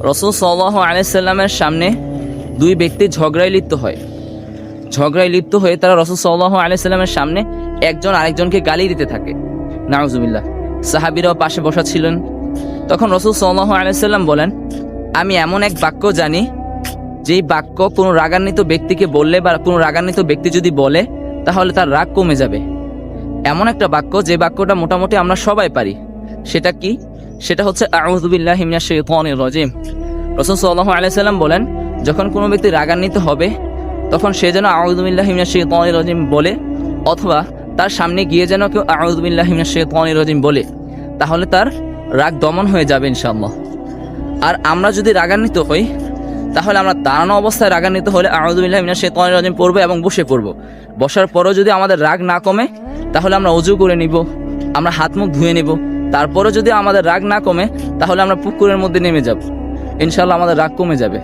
রাসূল সাল্লাল্লাহু আলাইহি সাল্লামের সামনে দুই ব্যক্তি ঝগড়ায় লিপ্ত হয়। ঝগড়ায় লিপ্ত হয়ে তারা রাসূল সাল্লাল্লাহু আলাইহি সাল্লামের সামনে একজন আরেকজনকে গালি দিতে থাকে। নাউজুবিল্লাহ। সাহাবীরাও পাশে বসা ছিলেন। তখন রাসূল সাল্লাল্লাহু আলাইহি সাল্লাম বলেন, আমি এমন এক বাক্য জানি যেই বাক্য কোনো রাগান্বিত ব্যক্তিকে বললে বা কোনো রাগান্বিত ব্যক্তি যদি বলে তাহলে তার রাগ কমে যাবে। এমন একটা বাক্য যে বাক্যটা মোটামুটি আমরা সবাই পারি। সেটা কি? সেটা হচ্ছে আউযু বিল্লাহি মিনাশ শাইতানির রাজিম। রাসূল সাল্লাল্লাহু আলাইহি সাল্লাম বলেন, যখন কোনো ব্যক্তি রাগান্বিত হবে তখন সে যেন আউযু বিল্লাহি মিনাশ শাইতানির রাজিম বলে, অথবা তার সামনে গিয়ে যেন কেউ আউযু বিল্লাহি মিনাশ শাইতানির রাজিম বলে, তাহলে তার রাগ দমন হয়ে যাবে ইনশাআল্লাহ। আর আমরা যদি রাগান্বিত হই তাহলে আমরা দাঁড়ানো অবস্থায় রাগান্বিত হলে আউযু বিল্লাহি মিনাশ শাইতানির রাজিম পড়বো এবং বসে পড়বো। বসার পরও যদি আমাদের রাগ না কমে তাহলে আমরা ওযু করে নিব, আমরা হাত মুখ ধুয়ে নিব। তারপরও যদি আমাদের রাগ না কমে তাহলে আমরা পুকুরের মধ্যে নেমে যাব। ইনশাআল্লাহ আমাদের রাগ কমে যাবে।